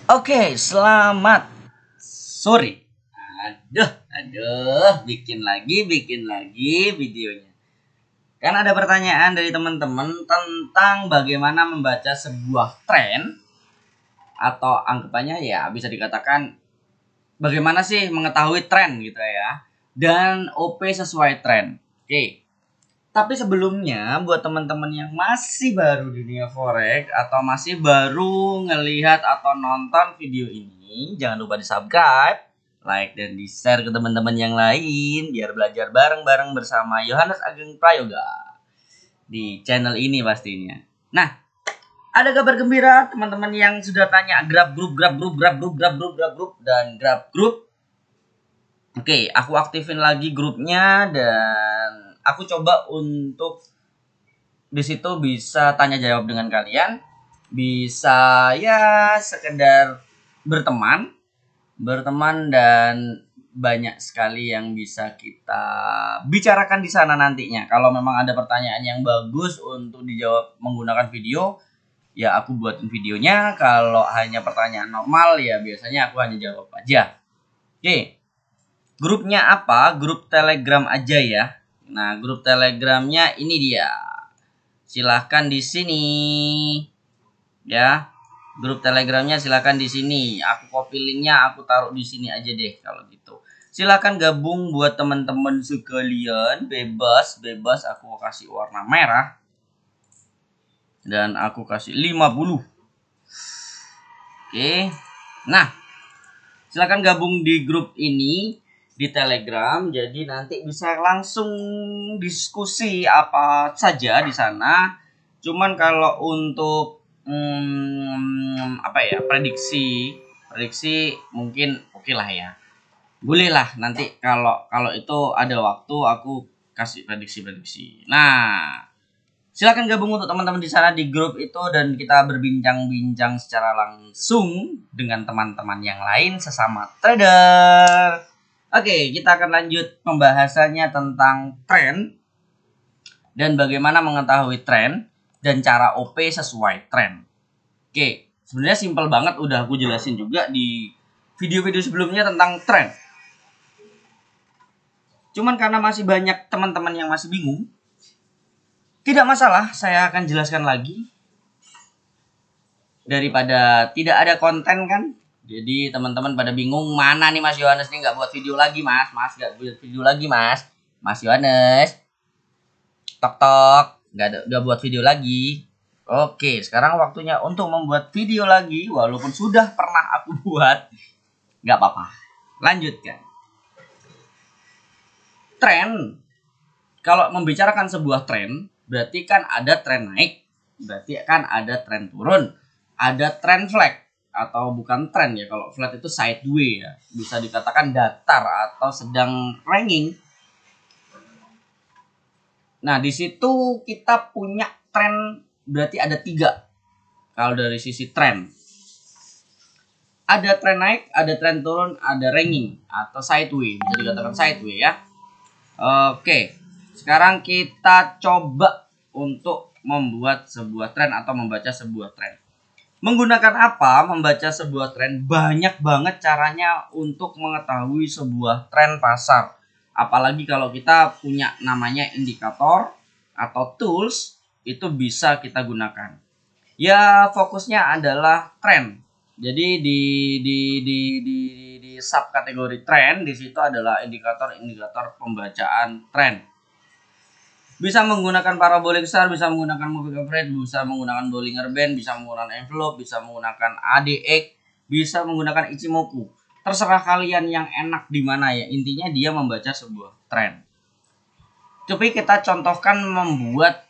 Oke, selamat sore. Aduh, bikin lagi videonya. Kan ada pertanyaan dari teman-teman tentang bagaimana membaca sebuah tren atau anggapannya ya bisa dikatakan bagaimana sih mengetahui tren gitu ya. Dan OP sesuai tren. Oke. Tapi sebelumnya buat teman-teman yang masih baru di dunia forex atau masih baru ngelihat atau nonton video ini, jangan lupa di-subscribe, like dan di-share ke teman-teman yang lain biar belajar bareng-bareng bersama Yohanes Ageng Prayoga di channel ini pastinya. Nah, ada kabar gembira teman-teman yang sudah tanya grab grup dan grab grup. Oke, aku aktifin lagi grupnya dan aku coba untuk di situ bisa tanya jawab dengan kalian, bisa ya sekedar berteman dan banyak sekali yang bisa kita bicarakan di sana nantinya. Kalau memang ada pertanyaan yang bagus untuk dijawab menggunakan video, ya aku buatin videonya. Kalau hanya pertanyaan normal ya biasanya aku hanya jawab aja. Oke. Grupnya apa? Grup Telegram aja ya. Nah, grup Telegramnya ini dia. Silahkan di sini. Ya. Grup Telegramnya silahkan di sini. Aku copy linknya, aku taruh di sini aja deh kalau gitu. Silahkan gabung buat teman-teman sekalian. Bebas. Aku kasih warna merah. Dan aku kasih 50. Oke. Nah, silahkan gabung di grup ini di Telegram, jadi nanti bisa langsung diskusi apa saja di sana. Cuman kalau untuk prediksi mungkin oke lah ya, boleh lah nanti kalau itu ada waktu aku kasih prediksi. Nah, silakan gabung untuk teman-teman di sana di grup itu dan kita berbincang-bincang secara langsung dengan teman-teman yang lain sesama trader. Oke, kita akan lanjut pembahasannya tentang tren dan bagaimana mengetahui tren dan cara OP sesuai tren. Oke, sebenarnya simpel banget, udah aku jelasin juga di video-video sebelumnya tentang tren. Cuman karena masih banyak teman-teman yang masih bingung, tidak masalah, saya akan jelaskan lagi. Daripada tidak ada konten kan. Jadi teman-teman pada bingung, mana nih Mas Yohanes nih nggak buat video lagi Mas nggak buat video lagi Mas Yohanes. Tok nggak buat video lagi. Oke, sekarang waktunya untuk membuat video lagi walaupun sudah pernah aku buat. Nggak apa-apa, lanjutkan. Tren, kalau membicarakan sebuah tren berarti kan ada tren naik, berarti kan ada tren turun, ada tren flat atau bukan tren ya, kalau flat itu sideways ya, bisa dikatakan datar atau sedang ranging. Nah, di situ kita punya tren berarti ada 3. Kalau dari sisi tren ada tren naik, ada tren turun, ada ranging atau sideways, bisa dikatakan sideways ya. Oke, sekarang kita coba untuk membuat sebuah tren atau membaca sebuah tren. Menggunakan apa membaca sebuah tren? Banyak banget caranya untuk mengetahui sebuah tren pasar. Apalagi kalau kita punya namanya indikator atau tools, itu bisa kita gunakan. Ya, fokusnya adalah tren. Jadi di subkategori tren di situ adalah indikator pembacaan tren. Bisa menggunakan parabolic star, bisa menggunakan moving average, bisa menggunakan Bollinger Band, bisa menggunakan envelope, bisa menggunakan ADX, bisa menggunakan Ichimoku. Terserah kalian yang enak di mana ya. Intinya dia membaca sebuah tren. Tapi kita contohkan membuat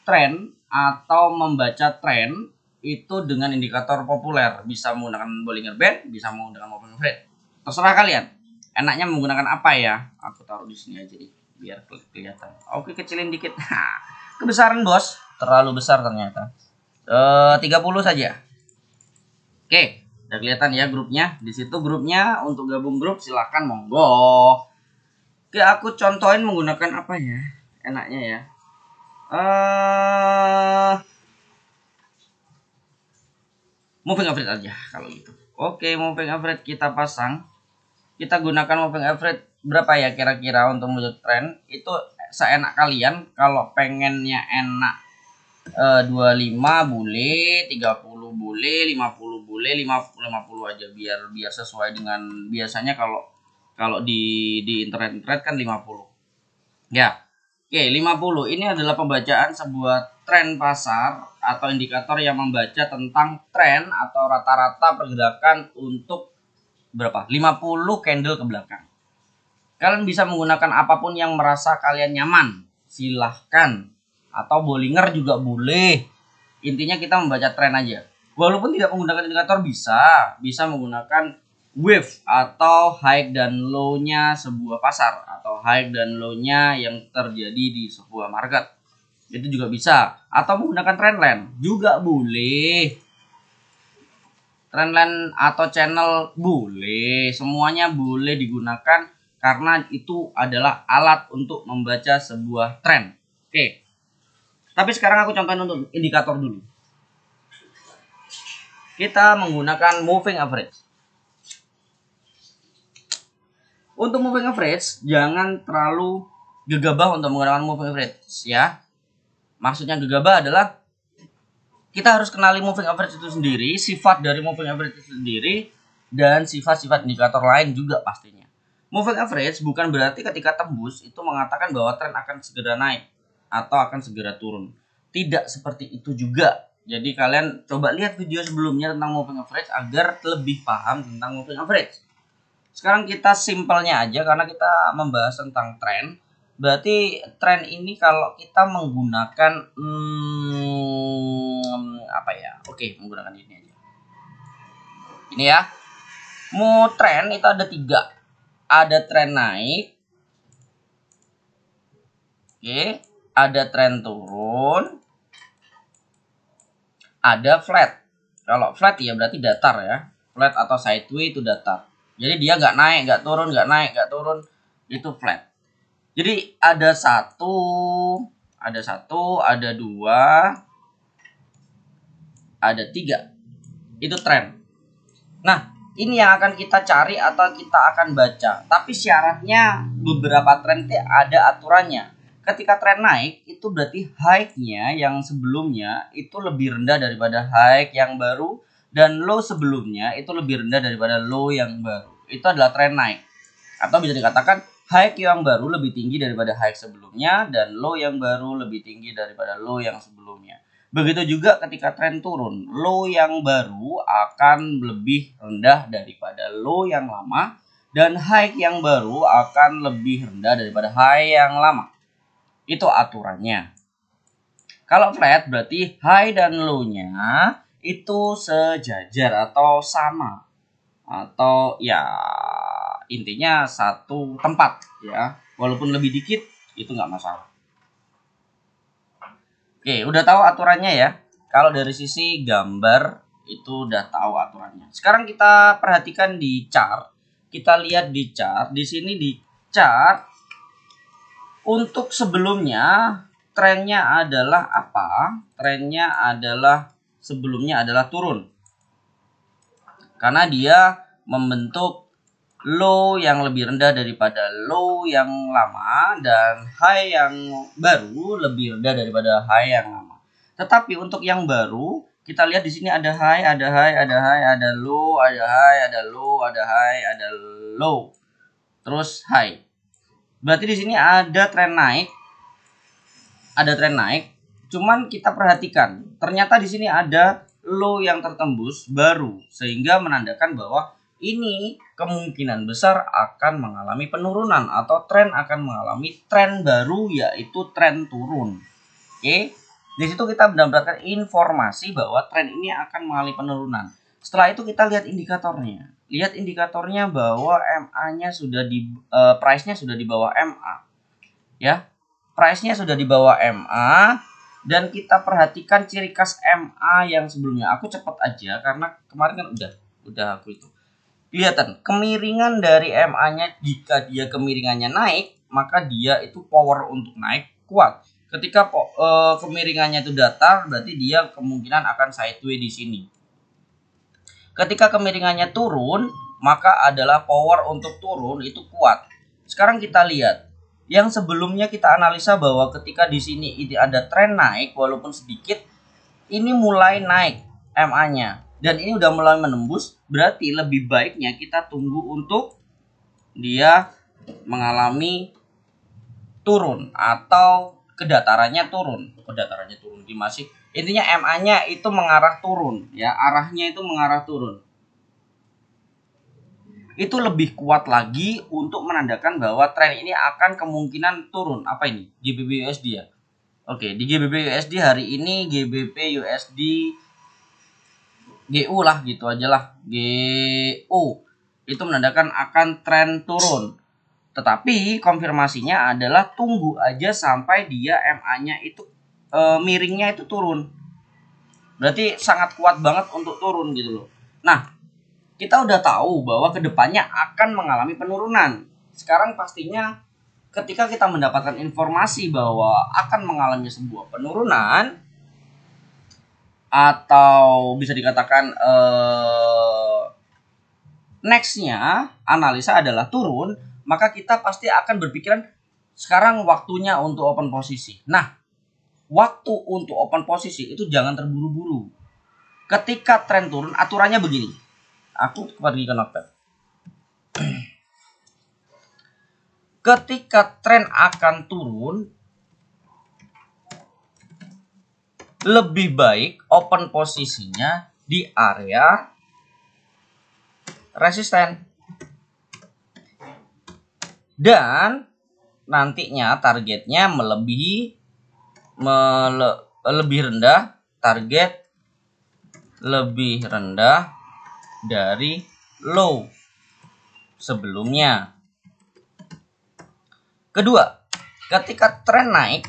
tren atau membaca tren itu dengan indikator populer. Bisa menggunakan Bollinger Band, bisa menggunakan moving average. Terserah kalian. Enaknya menggunakan apa ya? Aku taruh di sini aja nih biar kelihatan. Oke, kecilin dikit. Kebesaran bos, terlalu besar ternyata. 30 saja. Oke, udah kelihatan ya grupnya. Di situ grupnya, untuk gabung grup silakan monggo. Oke, aku contohin menggunakan apa ya? Enaknya ya. Moving average aja kalau gitu. Oke, moving average kita pasang. Kita gunakan moving average berapa ya kira-kira untuk menuju tren? Itu seenak kalian. Kalau pengennya enak 25 boleh, 30 boleh, 50 boleh, 50 aja biar sesuai dengan biasanya kalau di internet kan 50. Ya. Oke, 50 ini adalah pembacaan sebuah tren pasar atau indikator yang membaca tentang tren atau rata-rata pergerakan untuk berapa? 50 candle ke belakang. Kalian bisa menggunakan apapun yang merasa kalian nyaman. Silahkan. Atau Bollinger juga boleh. Intinya kita membaca tren aja. Walaupun tidak menggunakan indikator bisa menggunakan wave atau high dan low-nya sebuah pasar atau high dan low-nya yang terjadi di sebuah market. Itu juga bisa. Atau menggunakan trendline juga boleh. Trendline atau channel boleh, semuanya boleh digunakan karena itu adalah alat untuk membaca sebuah tren. Oke. Tapi sekarang aku contohin untuk indikator dulu. Kita menggunakan moving average. Untuk moving average, jangan terlalu gegabah untuk menggunakan moving average ya. Maksudnya gegabah adalah kita harus kenali moving average itu sendiri, sifat dari moving average itu sendiri, dan sifat-sifat indikator lain juga pastinya. Moving average bukan berarti ketika tembus itu mengatakan bahwa tren akan segera naik atau akan segera turun. Tidak seperti itu juga. Jadi kalian coba lihat video sebelumnya tentang moving average agar lebih paham tentang moving average. Sekarang kita simpelnya aja karena kita membahas tentang tren. Berarti tren ini kalau kita menggunakan apa ya? Oke, menggunakan ini aja. Ini ya. Mau tren itu ada 3. Ada tren naik. Oke, ada tren turun. Ada flat. Kalau flat ya berarti datar ya. Flat atau sideways itu datar. Jadi dia nggak naik, nggak turun, nggak naik, nggak turun, itu flat. Jadi ada satu, ada 2, ada 3. Itu tren. Nah, ini yang akan kita cari atau kita akan baca. Tapi syaratnya beberapa tren itu ada aturannya. Ketika tren naik, itu berarti high-nya yang sebelumnya itu lebih rendah daripada high yang baru. Dan low sebelumnya itu lebih rendah daripada low yang baru. Itu adalah tren naik. Atau bisa dikatakan high yang baru lebih tinggi daripada high sebelumnya. Dan low yang baru lebih tinggi daripada low yang sebelumnya. Begitu juga ketika tren turun, low yang baru akan lebih rendah daripada low yang lama, dan high yang baru akan lebih rendah daripada high yang lama. Itu aturannya. Kalau flat berarti high dan low-nya itu sejajar atau sama. Atau ya intinya satu tempat ya. Walaupun lebih dikit itu nggak masalah. Oke, udah tahu aturannya ya. Kalau dari sisi gambar itu udah tahu aturannya. Sekarang kita perhatikan di chart. Kita lihat di chart. Di sini di chart untuk sebelumnya trennya adalah apa? Trennya adalah sebelumnya adalah turun. Karena dia membentuk low yang lebih rendah daripada low yang lama dan high yang baru lebih rendah daripada high yang lama. Tetapi untuk yang baru kita lihat di sini ada high, ada high, ada high, ada low, ada high, ada low, ada high, ada low. Terus high. Berarti di sini ada tren naik. Ada tren naik. Cuman kita perhatikan, ternyata di sini ada low yang tertembus baru sehingga menandakan bahwa ini kemungkinan besar akan mengalami penurunan atau tren akan mengalami tren baru yaitu tren turun. Oke. Di situ kita mendapatkan informasi bahwa tren ini akan mengalami penurunan. Setelah itu kita lihat indikatornya. Lihat indikatornya bahwa MA-nya sudah di price-nya sudah di bawah MA. Ya. Price-nya sudah di bawah MA dan kita perhatikan ciri khas MA yang sebelumnya. Aku cepat aja karena kemarin kan udah aku itu. Kelihatan kemiringan dari MA-nya, jika dia kemiringannya naik, maka dia itu power untuk naik kuat. Ketika kemiringannya itu datar, berarti dia kemungkinan akan sideways di sini. Ketika kemiringannya turun, maka adalah power untuk turun itu kuat. Sekarang kita lihat, yang sebelumnya kita analisa bahwa ketika di sini ini ada tren naik walaupun sedikit, ini mulai naik MA-nya dan ini udah mulai menembus, berarti lebih baiknya kita tunggu untuk dia mengalami turun atau kedatarannya turun gimana sih? Intinya MA-nya itu mengarah turun ya, arahnya itu mengarah turun. Itu lebih kuat lagi untuk menandakan bahwa tren ini akan kemungkinan turun. Apa ini? GBP USD ya. Oke, di GBP USD hari ini GBP USD GU lah gitu aja lah. GU itu menandakan akan tren turun. Tetapi konfirmasinya adalah tunggu aja sampai dia MA-nya itu miringnya itu turun. Berarti sangat kuat banget untuk turun gitu loh. Nah, kita udah tahu bahwa kedepannya akan mengalami penurunan. Sekarang pastinya ketika kita mendapatkan informasi bahwa akan mengalami sebuah penurunan atau bisa dikatakan nextnya analisa adalah turun, maka kita pasti akan berpikiran sekarang waktunya untuk open posisi. Nah, waktu untuk open posisi itu jangan terburu-buru. Ketika tren turun, aturannya begini. Aku pergi ke notepad. Ketika tren akan turun, lebih baik open posisinya di area resisten. Dan nantinya targetnya lebih rendah, target lebih rendah dari low sebelumnya. Kedua, ketika tren naik,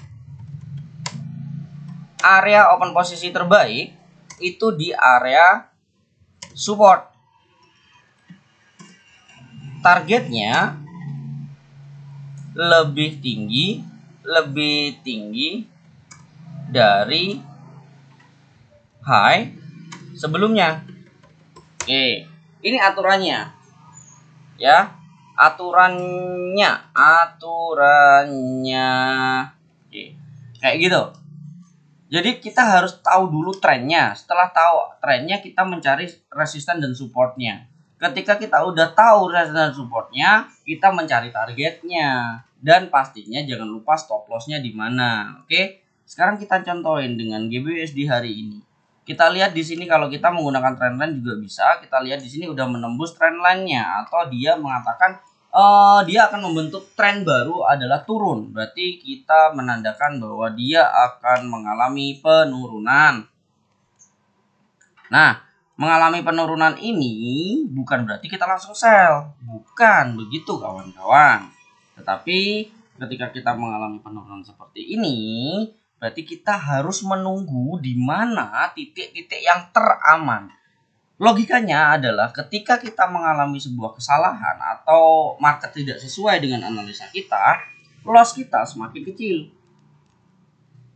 area open posisi terbaik itu di area support. Targetnya lebih tinggi dari high sebelumnya. Oke, ini aturannya ya, aturannya Oke, kayak gitu. Jadi kita harus tahu dulu trennya. Setelah tahu trennya, kita mencari resisten dan supportnya. Ketika kita udah tahu resisten dan supportnya, kita mencari targetnya. Dan pastinya jangan lupa stop lossnya di mana. Oke, sekarang kita contohin dengan GBUSD hari ini. Kita lihat di sini kalau kita menggunakan trendline juga bisa. Kita lihat di sini udah menembus trendline-nya atau dia mengatakan dia akan membentuk tren baru adalah turun. Berarti kita menandakan bahwa dia akan mengalami penurunan. Nah, mengalami penurunan ini bukan berarti kita langsung sell. Bukan begitu kawan-kawan. Tetapi ketika kita mengalami penurunan seperti ini, berarti kita harus menunggu di mana titik-titik yang teraman. Logikanya adalah ketika kita mengalami sebuah kesalahan atau market tidak sesuai dengan analisa kita, loss kita semakin kecil.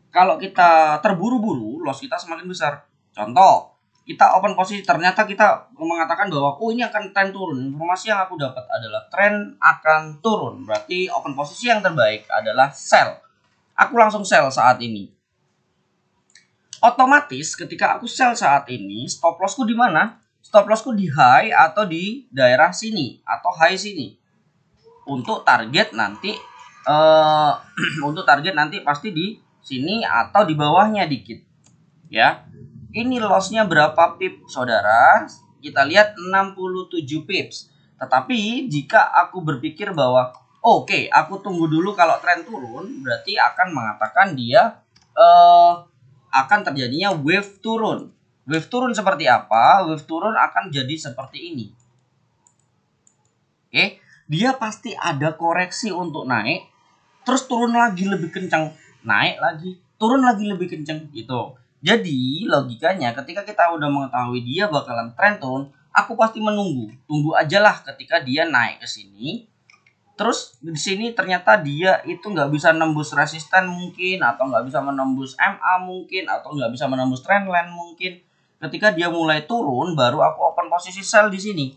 Kalau kita terburu-buru, loss kita semakin besar. Contoh, kita open posisi, ternyata kita mengatakan bahwa ini akan tren turun. Informasi yang aku dapat adalah tren akan turun. Berarti open posisi yang terbaik adalah sell. Aku langsung sell saat ini. Otomatis ketika aku sell saat ini, stop lossku di mana? Stop lossku di high atau di daerah sini atau high sini. Untuk target nanti pasti di sini atau di bawahnya dikit. Ya. Ini lossnya berapa pip, saudara? Kita lihat 67 pips. Tetapi jika aku berpikir bahwa oke, aku tunggu dulu kalau tren turun, berarti akan mengatakan dia akan terjadinya wave turun. Wave turun seperti apa? Wave turun akan jadi seperti ini. Oke, dia pasti ada koreksi untuk naik, terus turun lagi lebih kencang, naik lagi, turun lagi lebih kencang gitu. Jadi logikanya ketika kita udah mengetahui dia bakalan tren turun, aku pasti tunggu aja lah ketika dia naik ke sini. Terus di sini ternyata dia itu nggak bisa nembus resisten mungkin, atau nggak bisa menembus MA mungkin, atau nggak bisa menembus trendline mungkin. ketika dia mulai turun baru aku open posisi sell di sini.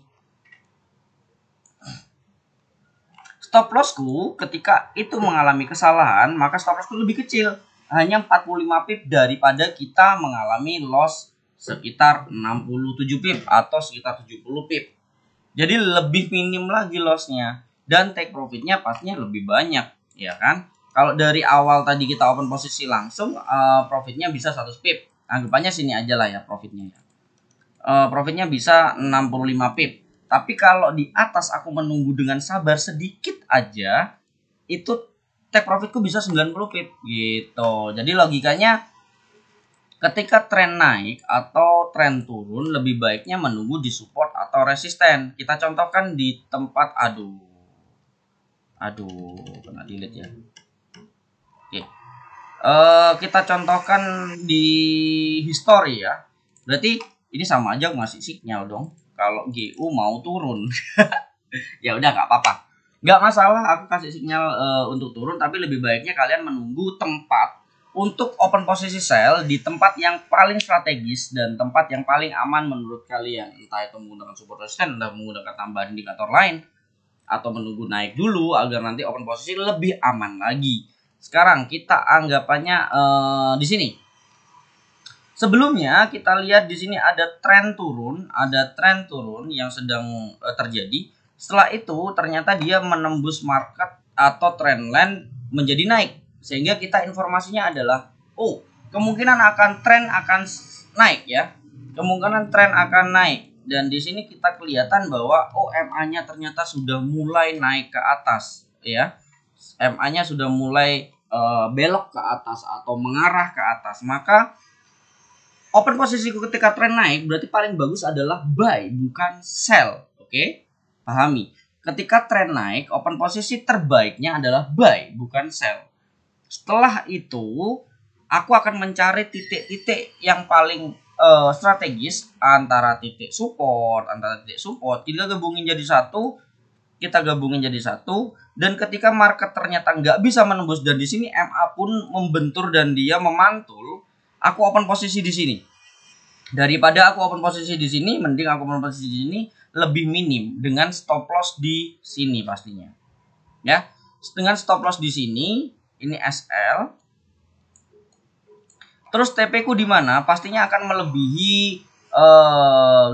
Stop lossku ketika itu mengalami kesalahan, maka stop lossku lebih kecil, hanya 45 pip daripada kita mengalami loss sekitar 67 pip atau sekitar 70 pip. Jadi lebih minim lagi lossnya dan take profitnya pastinya lebih banyak, ya kan? Kalau dari awal tadi kita open posisi langsung, profitnya bisa 100 pip. Anggapannya sini aja lah ya profitnya. Profitnya bisa 65 pip. Tapi kalau di atas aku menunggu dengan sabar sedikit aja, itu take profitku bisa 90 pip gitu. Jadi logikanya ketika tren naik atau tren turun lebih baiknya menunggu di support atau resisten. Kita contohkan di tempat kena delete ya. Oke. Kita contohkan di history ya. Berarti ini sama aja ngasih sinyal dong. Kalau GU mau turun, ya udah nggak apa-apa, nggak masalah. Aku kasih sinyal untuk turun, tapi lebih baiknya kalian menunggu tempat untuk open posisi sell di tempat yang paling strategis dan tempat yang paling aman menurut kalian. Entah itu menggunakan support resistance, atau menggunakan tambahan indikator lain, atau menunggu naik dulu agar nanti open posisi lebih aman lagi. Sekarang kita anggapannya di sini. Sebelumnya kita lihat di sini ada tren turun yang sedang terjadi. Setelah itu ternyata dia menembus market atau trendline menjadi naik. Sehingga kita informasinya adalah kemungkinan tren akan naik ya. Kemungkinan tren akan naik. Dan di sini kita kelihatan bahwa MA-nya ternyata sudah mulai naik ke atas ya. MA-nya sudah mulai belok ke atas atau mengarah ke atas. Maka open posisiku ketika tren naik berarti paling bagus adalah buy, bukan sell. Oke? Pahami. Ketika tren naik, open posisi terbaiknya adalah buy, bukan sell. Setelah itu, aku akan mencari titik-titik yang paling strategis antara titik support. Kita gabungin jadi satu. Dan ketika market ternyata nggak bisa menembus dan di sini MA pun membentur dan dia memantul, aku open posisi di sini. Daripada aku open posisi di sini, mending aku open posisi di sini lebih minim dengan stop loss di sini pastinya. Ya, dengan stop loss di sini, ini SL. Terus TP ku di mana? Pastinya akan melebihi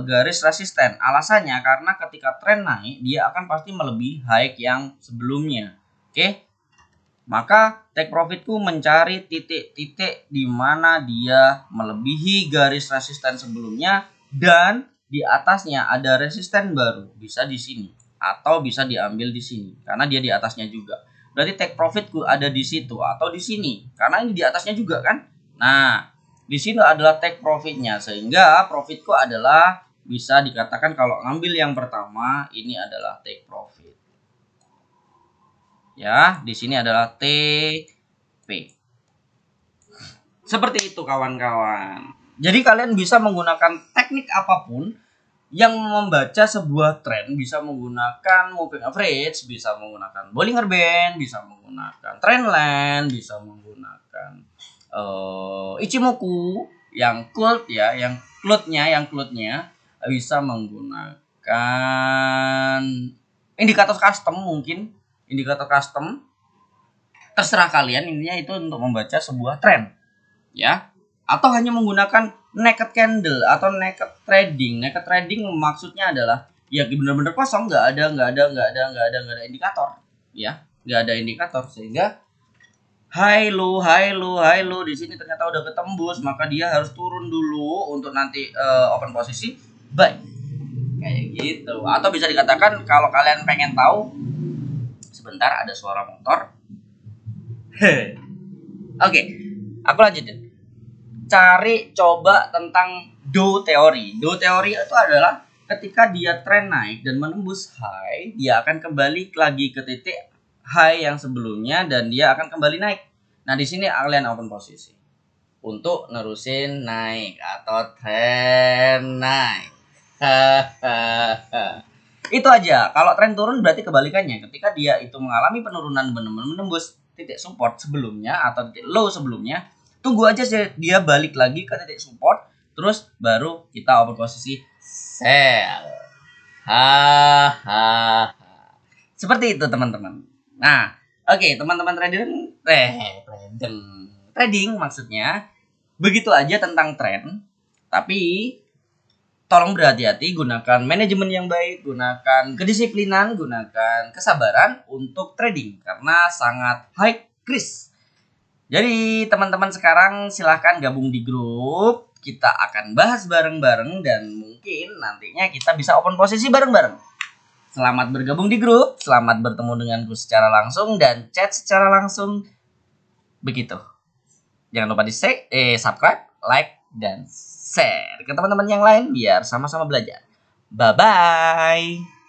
garis resisten. Alasannya karena ketika tren naik, dia akan pasti melebihi high yang sebelumnya. Oke? Maka take profitku mencari titik-titik di mana dia melebihi garis resisten sebelumnya dan di atasnya ada resisten baru, bisa di sini atau bisa diambil di sini karena dia di atasnya juga. Berarti take profitku ada di situ atau di sini karena ini di atasnya juga kan. Nah, di sini adalah take profitnya sehingga profitku adalah bisa dikatakan kalau ngambil yang pertama ini adalah take profit. Ya, di sini adalah TP. Seperti itu kawan-kawan. Jadi kalian bisa menggunakan teknik apapun yang membaca sebuah tren, bisa menggunakan moving average, bisa menggunakan Bollinger Band, bisa menggunakan trendline, bisa menggunakan Ichimoku yang cloud ya, yang cloudnya bisa menggunakan indikator custom mungkin. Indikator custom terserah kalian, intinya itu untuk membaca sebuah tren ya, atau hanya menggunakan naked candle atau naked trading. Naked trading maksudnya adalah ya benar-benar kosong, nggak ada indikator ya, nggak ada indikator sehingga high low di sini ternyata udah ketembus, maka dia harus turun dulu untuk nanti open posisi buy kayak gitu. Atau bisa dikatakan kalau kalian pengen tahu, sebentar ada suara motor. Oke, aku lanjutin. Coba tentang Dow teori. Dow teori itu adalah ketika dia tren naik dan menembus high, dia akan kembali lagi ke titik high yang sebelumnya dan dia akan kembali naik. Nah, di sini kalian open posisi untuk nerusin naik atau tren naik. Itu aja. Kalau tren turun berarti kebalikannya. Ketika dia itu mengalami penurunan benar-benar menembus titik support sebelumnya atau titik low sebelumnya, tunggu aja dia balik lagi ke titik support terus baru kita open posisi sell. Hahaha. Seperti itu teman-teman. Nah, oke teman-teman trading maksudnya begitu aja tentang tren. Tapi tolong berhati-hati, gunakan manajemen yang baik, gunakan kedisiplinan, gunakan kesabaran untuk trading karena sangat high risk. Jadi teman-teman sekarang silahkan gabung di grup, kita akan bahas bareng-bareng dan mungkin nantinya kita bisa open posisi bareng-bareng. Selamat bergabung di grup, selamat bertemu denganku secara langsung dan chat secara langsung. Begitu. Jangan lupa di subscribe, like, dan share ke teman-teman yang lain biar sama-sama belajar. Bye-bye.